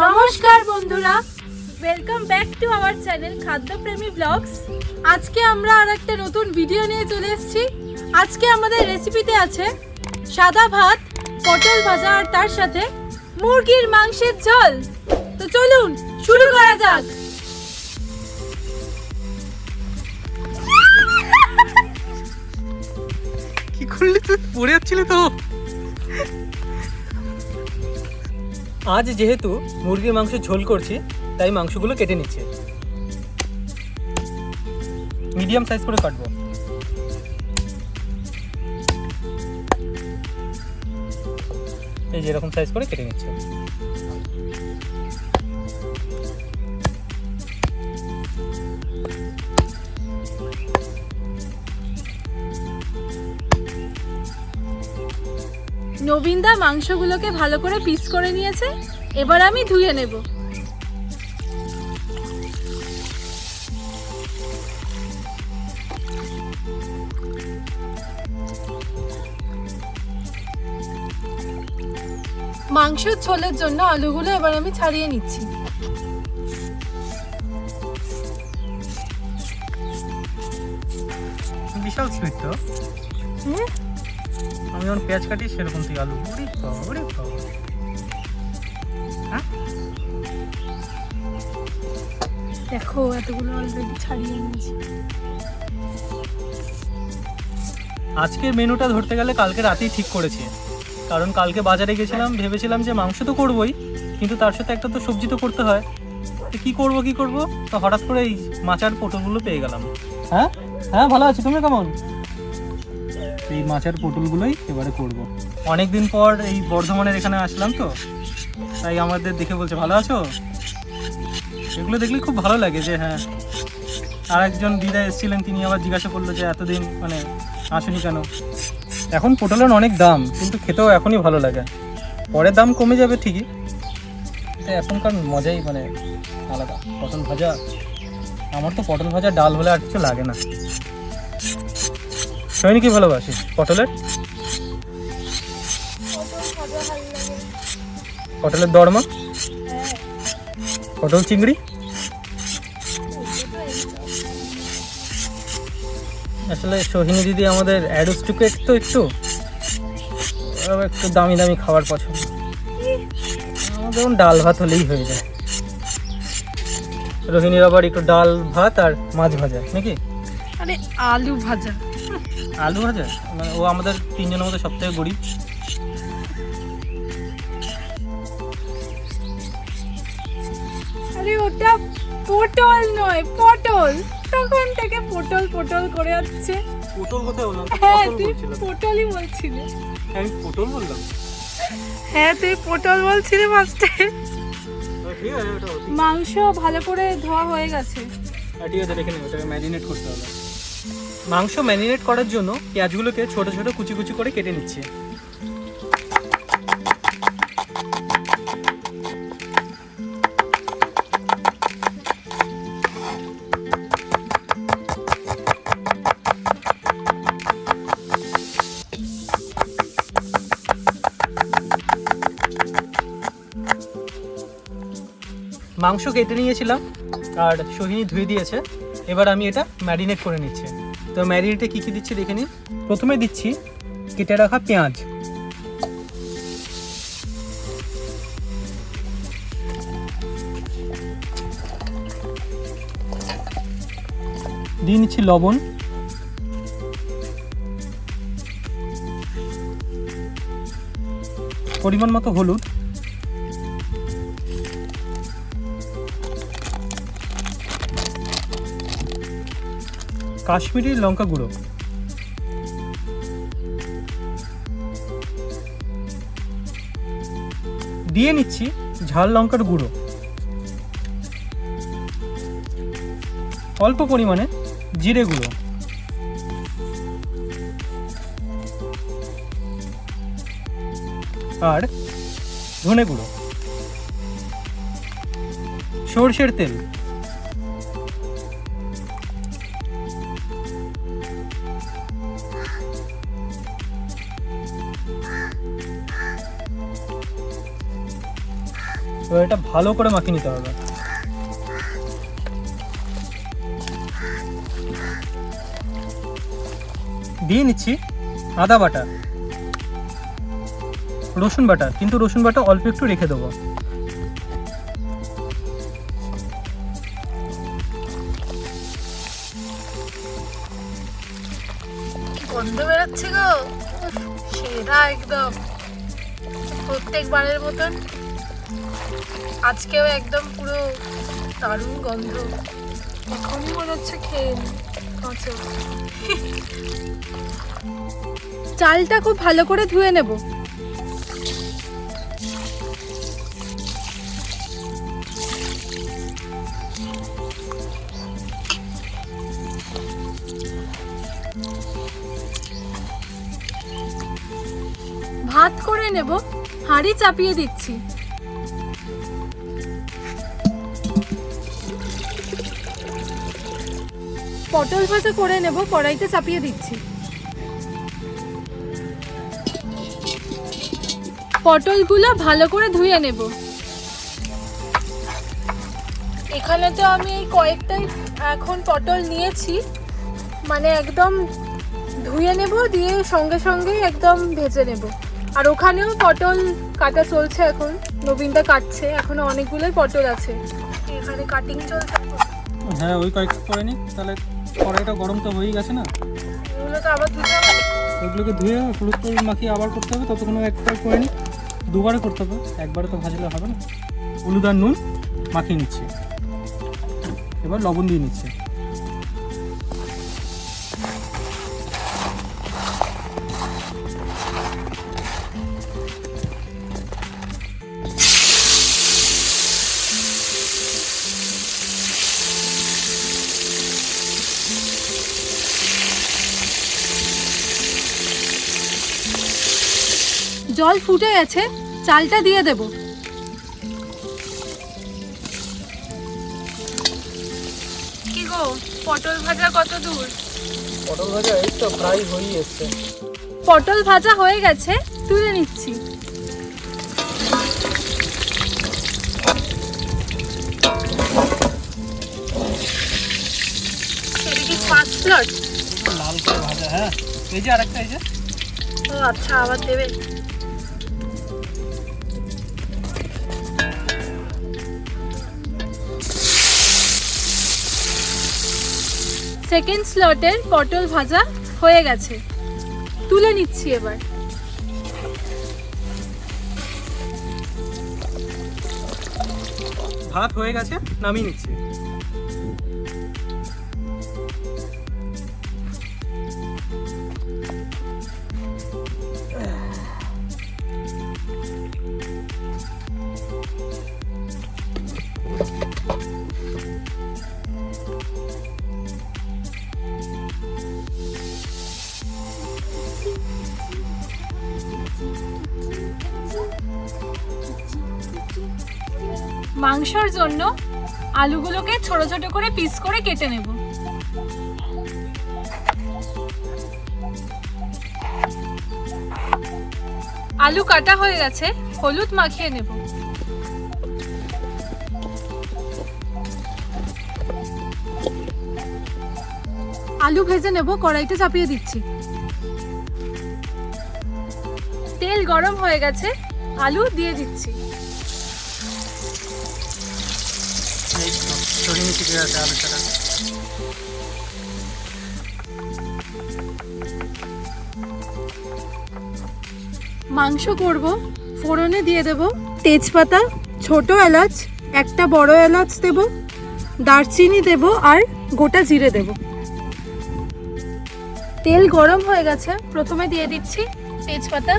নমস্কার বন্ধুরা, welcome back to our channel খাদ্যপ্রেমী ব্লগস। আজকে আমরা আর একটা নতুন ভিডিও নিয়ে চলে এসেছি। আজকে আমাদের রেসিপিতে আছে সাদা ভাত, পটল ভাজা আর তার সাথে মুরগির মাংসের ঝোল। তো চলুন শুরু করা যাক। কি করলি তুই? পড়ে যাচ্ছিলে তো। আজ যেহেতু মুরগির মাংস ঝোল করছি, তাই মাংসগুলো কেটে নিচ্ছে। মিডিয়াম সাইজ করে কাটবো। এই যে এরকম সাইজ করে কেটে নিচ্ছে। নবীনদা মাংসগুলোকে ভালো করে পিস করে নিয়েছে, এবার আমি ধুয়ে নেব। মাংসের ঝোলের জন্য আলুগুলো এবার আমি ছাড়িয়ে নিচ্ছি। বিশাল সুইট তো। আমি যখন পেঁয়াজ কাটি সেরকম তুই আলু। দেখো এতগুলো অলরেডি ছাড়িয়ে নিয়েছি। আজকের মেনুটা ধরতে গেলে কালকে রাতেই ঠিক করেছি, কারণ কালকে বাজারে গেছিলাম, ভেবেছিলাম যে মাংস তো করবোই, কিন্তু তার সাথে একটা তো সবজি তো করতে হয়। তো কী করবো তো হঠাৎ করে এই মাচার পটলগুলো পেয়ে গেলাম। হ্যাঁ হ্যাঁ, ভালো আছি। তুমি কেমন? এই মাছের পটলগুলোই এবারে করব। অনেক দিন পর এই বর্ধমানের এখানে আসলাম তো, তাই আমাদের দেখে বলছে ভালো আছো। এগুলো দেখলে খুব ভালো লাগে যে হ্যাঁ। আর একজন দিদা এসেছিলেন, তিনি আবার জিজ্ঞাসা করলো যে এতদিন মানে আসুনি কেন। এখন পটলের অনেক দাম, কিন্তু খেতেও এখনই ভালো লাগে। পরে দাম কমে যাবে ঠিকই, এটা এখনকার মজাই মানে আলাদা। পটল ভাজা, আমার তো পটল ভাজা ডাল হলে আর কিছু লাগে না। সৈনি কি ভালোবাসিস পটলের? পটলের দরমা, পটল চিংড়ি। আসলে সোহিনী দিদি আমাদের অ্যাডোস্টুকেট তো একটু দামি দামি খাবার পছন্দ। আমার যেমন ডাল ভাত হলেই হয়ে যায়। রোহিণীর আবার একটু ডাল ভাত আর মাছ ভাজা নাকি? আরে আলু ভাজা। আলু ভাজা মানে ও আমাদের তিনজনের মধ্যে সব থেকে গরিব। আরে ওটা পটল নয়, পটল। তখন থেকে পটল পটল করে যাচ্ছে। পটল কোথায় বললাম? হ্যাঁ তুই পটলই বলছিলি। আমি পটল বললাম। হ্যাঁ তুই পটল বলছিলি ফার্স্টে। ঠিক আছে, ওটা মাংস ভালো করে ধোয়া হয়ে গেছে। ঠিক আছে, রেখে নেব। ওটাকে ম্যারিনেট করতে হবে। মাংস ম্যারিনেট করার জন্য পেঁয়াজগুলোকে ছোট ছোট কুচি কুচি করে কেটে নিচ্ছি। মাংস কেটে নিয়েছিলাম আর সোহিনী ধুয়ে দিয়েছে। এবার আমি এটা ম্যারিনেট করে নিচ্ছি। তো ম্যারিনেটে কী কী দিচ্ছি দেখে নিন। প্রথমে দিচ্ছি কেটে রাখা পেঁয়াজ, দিয়ে নিচ্ছি লবণ, পরিমাণ মতো হলুদ, কাশ্মীরি লঙ্কা গুঁড়ো, দিয়ে নিচ্ছি ঝাল লঙ্কার গুঁড়ো, অল্প পরিমাণে জিরে গুঁড়ো, আর ধনে গুঁড়ো, সরষের তেল, এবার এটা ভালো করে মাখিয়ে নিতে হবে। দিয়ে নিচ্ছি আদা বাটা, রসুন বাটা, কিন্তু রসুন বাটা অল্প একটু রেখে দেবো। গন্ধ বেরোচ্ছে গো, সেরা একদম। প্রত্যেকবারের মতন আজকেও একদম পুরো দারুণ গন্ধ। এখনই মনে হচ্ছে খেয়ে নিই। চালটা খুব ভালো করে ধুয়ে নেব। ভাত করে নেব, হাঁড়ি চাপিয়ে দিচ্ছি। পটল ভাজা করে নেব, কড়াইতে চাপিয়ে দিচ্ছি। পটলগুলো ভালো করে ধুয়ে নেব। এখানে তো আমি এই কয়েকটাই এখন পটল নিয়েছি, মানে একদম ধুয়ে নেব, দিয়ে সঙ্গে সঙ্গে একদম ভেজে নেব। আর ওখানেও পটল কাটা চলছে, এখন নবীনদা কাটছে, এখনো অনেকগুলোই পটল আছে, এখানে কাটিং চলছে। হ্যাঁ, ওই কয়েকটা করে নি, তাহলে কড়াইটা গরম তো হয়েই গেছে না। এগুলো তো আবার ধুতে হবে, ওইগুলোকে ধুয়ে হলুদ তেল মাখিয়ে আবার করতে হবে। ততক্ষণ একটা করে নি, দুবারে করতে হবে, একবারে তো ভাজলে হবে না। হলুদ আর নুন মাখিয়ে নিচ্ছে, এবার লবণ দিয়ে নিচ্ছে। জল ফুটে গেছে, চালটা দিয়ে দেব। কি গো, পটল ভাজা কত দূর? পটল ভাজা এই তো প্রায় হয়েই এসছে। পটল ভাজা হয়ে গেছে, তুলে নিচ্ছি। এটা কি ফার্স্ট লট? লাল করে ভাজা। হ্যাঁ, এই যে আরেকটা, এই যে। ও আচ্ছা, আবার দেবে। সেকেন্ড স্লটের পটল ভাজা হয়ে গেছে, তুলে নিচ্ছি এবার। ভাত হয়ে গেছে, নামিয়ে নিচ্ছি। মাংসর জন্য আলুগুলোকে ছোট ছোট করে পিস করে কেটে নেব। আলু কাটা হয়ে গেছে, হলুদ মাখিয়ে নেব। আলু ভেজে নেব, কড়াইতে চাপিয়ে দিচ্ছি। তেল গরম হয়ে গেছে, আলু দিয়ে দিচ্ছি। মাংস করব, ফোড়নে দিয়ে দেব তেজপাতা, ছোট এলাচ, একটা বড় এলাচ দেব, দারচিনি দেব আর গোটা জিরে দেব। তেল গরম হয়ে গেছে, প্রথমে দিয়ে দিচ্ছি তেজপাতা।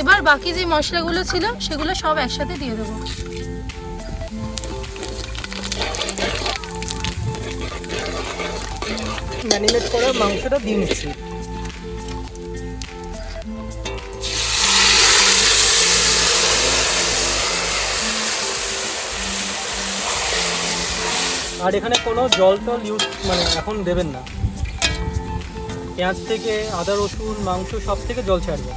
এবার বাকি যে মশলাগুলো ছিল সেগুলো সব একসাথে দিয়ে দেবো। ম্যারিনেট করা মাংসটা দিয়ে নিচ্ছি। আর এখানে কোনো জল টল ইউজ মানে এখন দেবেন না। পেঁয়াজ থেকে আদা রসুন মাংস সব থেকে জল ছাড়বে।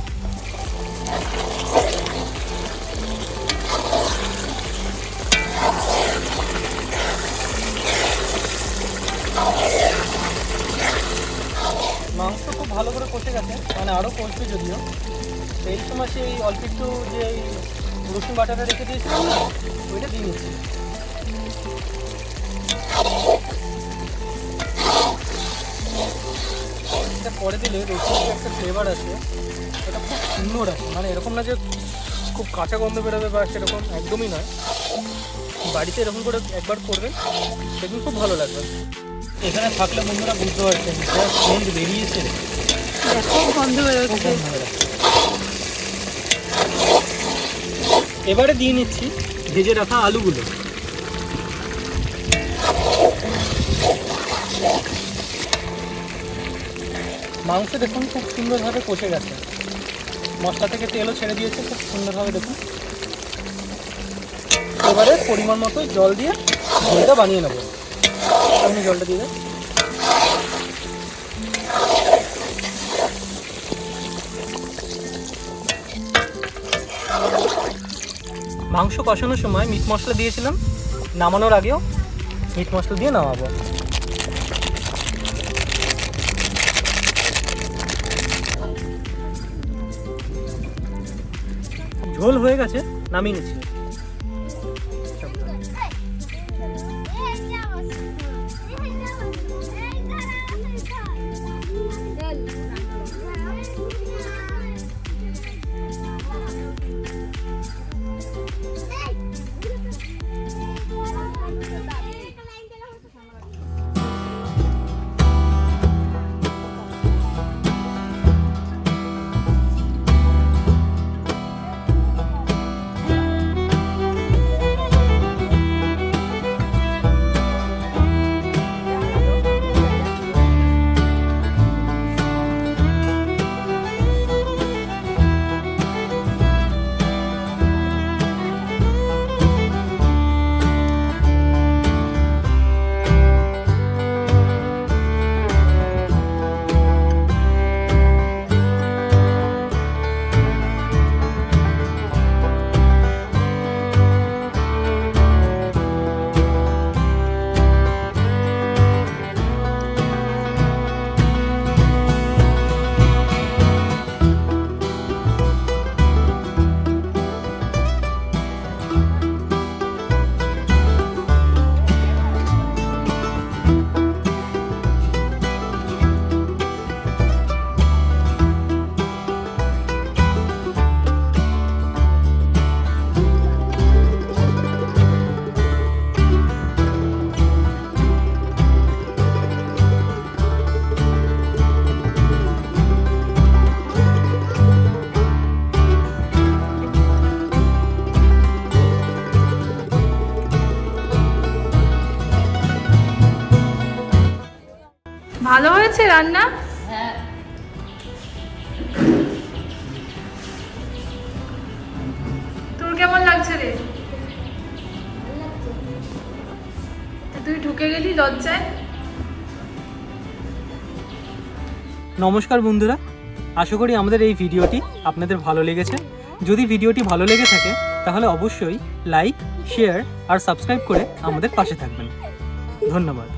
ভালো করে কষে গেছে, মানে আরও কষবে যদিও। তো এই সময় সেই অল্প একটু যে রসুন বাটাটা রেখে দিয়েছিলাম না, ওইটা দিয়ে নিচ্ছি। এটা পরে দিলে রসুনের যে একটা ফ্লেভার আছে এটা খুব সুন্দর আছে, মানে এরকম না যে খুব কাঁচা গন্ধ বেরোবে বা সেরকম, একদমই নয়। বাড়িতে এরকম করে একবার করবেন, দেখুন খুব ভালো লাগবে। এখানে থাকলে বন্ধুরা বুঝতে পারছেন যা সেন্ট বেরিয়েছে, দেখো গন্ধ বেরোচ্ছে। এবারে দিয়ে নিচ্ছি ভেজে রাখা আলুগুলো। মাংস দেখুন খুব সুন্দরভাবে কষে গেছে, মশলা থেকে তেলও ছেড়ে দিয়েছে খুব সুন্দরভাবে দেখুন। এবারে পরিমাণ মতো জল দিয়ে ঝোলটা বানিয়ে নেবো। আপনি জলটা দিয়ে দেন। মাংস কষানোর সময় মিট মশলা দিয়েছিলাম, নামানোর আগেও মিট মশলা দিয়ে নামাবো। ঝোল হয়ে গেছে, নামিয়ে নিচ্ছি। ভালো হয়েছে রান্না? হ্যাঁ, তোর কেমন লাগছে রে? তুই ঢুকে গেলি লজ্জায়। নমস্কার বন্ধুরা, আশা করি আমাদের এই ভিডিওটি আপনাদের ভালো লেগেছে। যদি ভিডিওটি ভালো লেগে থাকে তাহলে অবশ্যই লাইক, শেয়ার আর সাবস্ক্রাইব করে আমাদের পাশে থাকবেন। ধন্যবাদ।